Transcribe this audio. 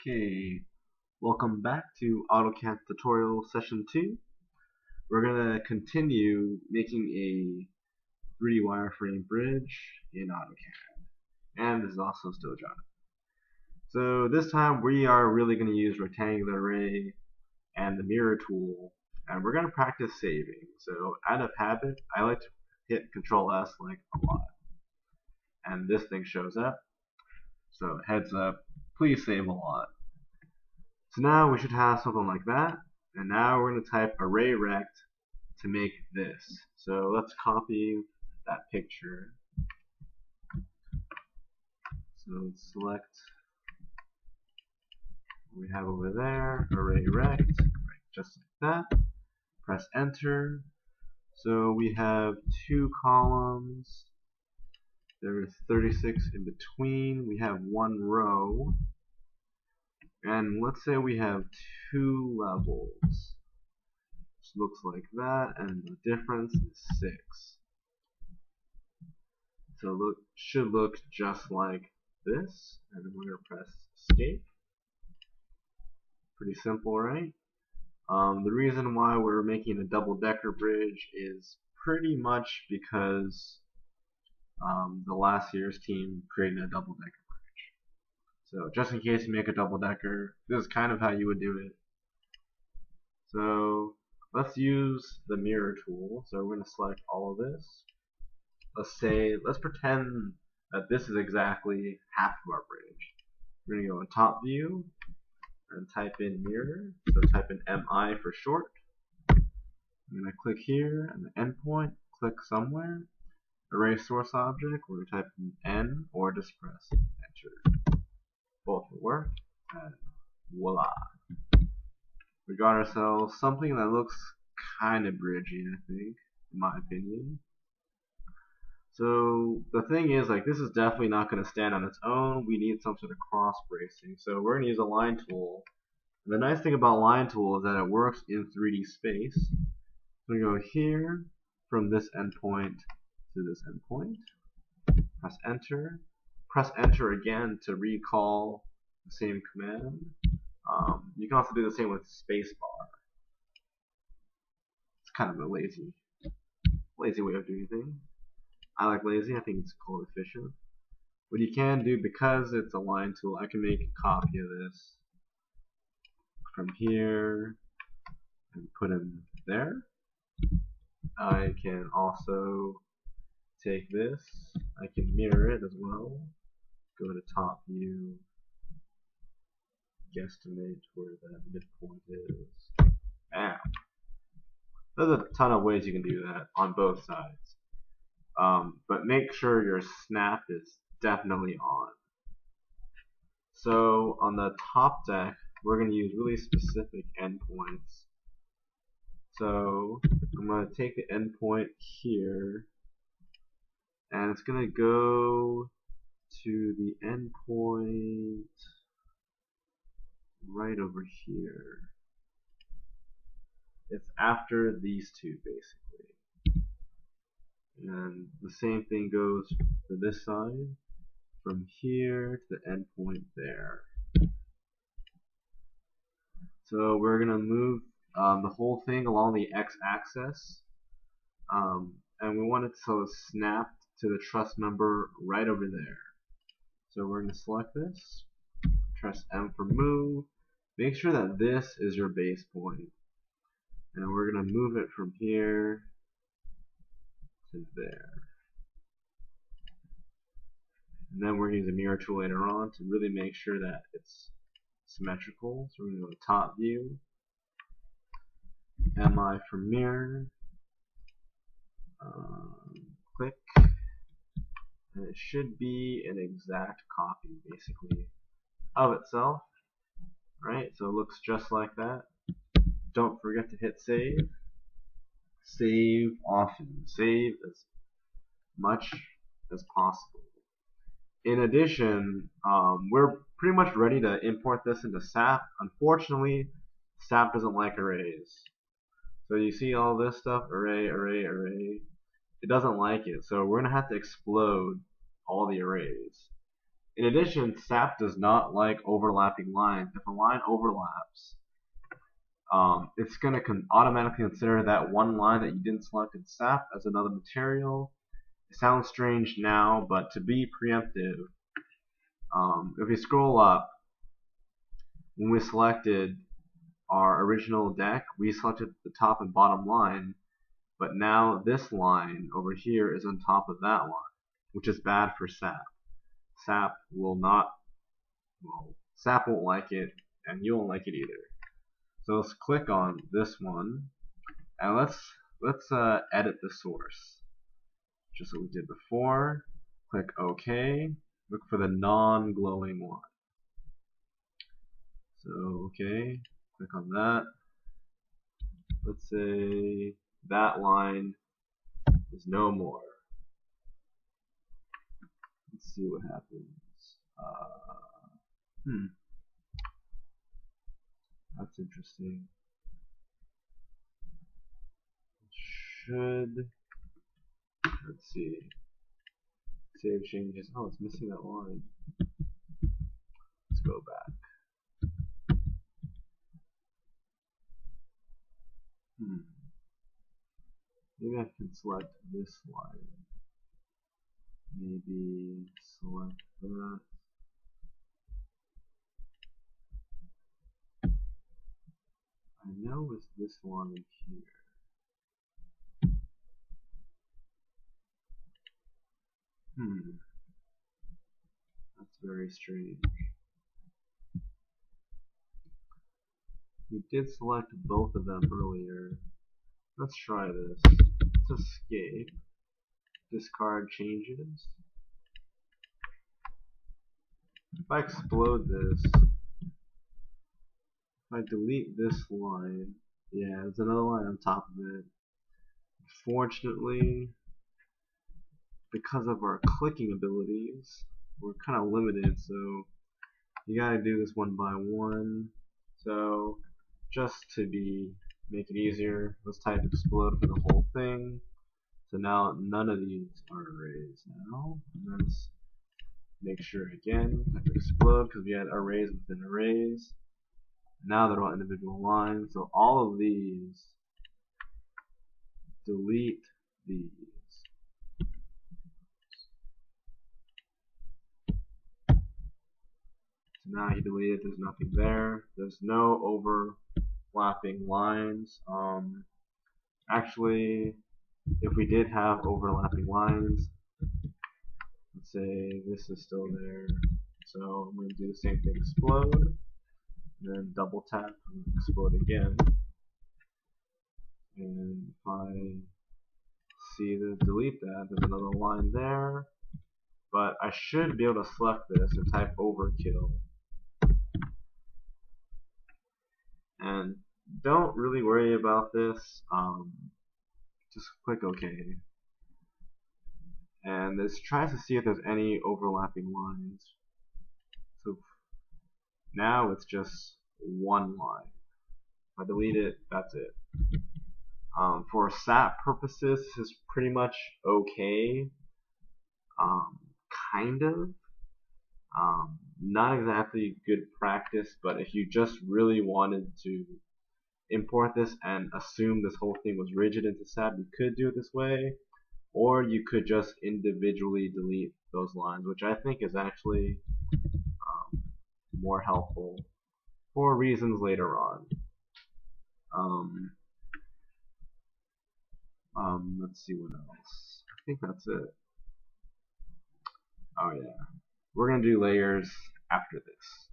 Okay, welcome back to AutoCAD tutorial session 2. We're going to continue making a 3D wireframe bridge in AutoCAD. And this is also still Jonathan. So this time we are really going to use rectangular array and the mirror tool, and we're going to practice saving. So out of habit, I like to hit Control S like a lot. And this thing shows up. So heads up, please save a lot. So now we should have something like that, and now we're going to type array rect to make this. So let's copy that picture. So select what we have over there, array rect, just like that. Press enter. So we have two columns. There's 36 in between. We have one row. And let's say we have two levels. This looks like that, and the difference is 6. So should look just like this, and then we're going to press escape. Pretty simple, right? The reason why we're making a double-decker bridge is pretty much because the last year's team created a double-decker bridge. So just in case you make a double-decker, this is kind of how you would do it. So let's use the mirror tool. So we're going to select all of this. Let's pretend that this is exactly half of our bridge. We're going to go in top view and type in mirror. So type in MI for short. I'm going to click here and the endpoint, click somewhere. Array source object, we're going to type in N or just press enter. Both will work, and voila. We got ourselves something that looks kind of bridgy, I think, in my opinion. So the thing is, like, this is definitely not going to stand on its own. We need some sort of cross bracing. So we're going to use a line tool. And the nice thing about line tool is that it works in 3D space. So we go here from this endpoint to this endpoint. Press enter. Press enter again to recall the same command. You can also do the same with spacebar. It's kind of a lazy way of doing things. I like lazy. I think it's called efficient. What you can do, because it's a line tool, I can make a copy of this from here and put it there. I can also take this. I can mirror it as well. Go to top view. Guesstimate where that midpoint is. Bam. There's a ton of ways you can do that on both sides. But make sure your snap is definitely on. So on the top deck, we're going to use really specific endpoints. So I'm going to take the endpoint here, and it's going to go to the endpoint right over here. It's after these two, basically. And the same thing goes for this side, from here to the endpoint there. So we're going to move the whole thing along the x-axis, and we want it to snap to the truss member right over there. So we're going to select this, press M for move, make sure that this is your base point, and we're going to move it from here to there. And then we're going to use a mirror tool later on to really make sure that it's symmetrical. So we're going to go to top view, MI for mirror, click, and it should be an exact copy, basically, of itself. Right? So it looks just like that. Don't forget to hit save. Save often. Save as much as possible. In addition, we're pretty much ready to import this into SAP. Unfortunately, SAP doesn't like arrays. So you see all this stuff, array, array, array. It doesn't like it. So we're going to have to explode all the arrays. In addition, SAP does not like overlapping lines. If a line overlaps, it's going to automatically consider that one line that you didn't select in SAP as another material. It sounds strange now, but to be preemptive, if we scroll up, when we selected our original deck, we selected the top and bottom line, but now this line over here is on top of that line, which is bad for SAP. SAP will not, well, SAP won't like it, and you won't like it either. So let's click on this one, and let's edit the source, just like we did before. Click OK. Look for the non-glowing one. So OK, click on that. Let's say that line is no more. Let's see what happens. That's interesting. Let's see. Save changes. Oh, it's missing that line. Let's go back. Maybe I can select this line. Maybe select that. I know it's this one in here. That's very strange. We did select both of them earlier. Let's try this. Let's escape. Discard changes. If I explode this, if I delete this line, yeah, there's another line on top of it. Fortunately, because of our clicking abilities, we're kind of limited, so you gotta do this one by one. So just to make it easier, let's type explode for the whole thing. So now none of these are arrays now. And let's make sure again, type explode because we had arrays within arrays. Now they're all individual lines. So all of these, delete these. So now you delete it, there's nothing there. There's no overlapping lines. Actually, if we did have overlapping lines, let's say this is still there. So I'm going to do the same thing, explode, and then double tap and explode again. And if I see the delete that, there's another line there. But I should be able to select this and type overkill. And don't really worry about this. Just click OK. And this tries to see if there's any overlapping lines. So now it's just one line. If I delete it, that's it. For SAP purposes, this is pretty much okay. Kind of. Not exactly good practice, but if you just really wanted to import this and assume this whole thing was rigid into SAP, you could do it this way, or you could just individually delete those lines, which I think is actually more helpful for reasons later on. Let's see what else. I think that's it. Oh yeah. We're going to do layers after this.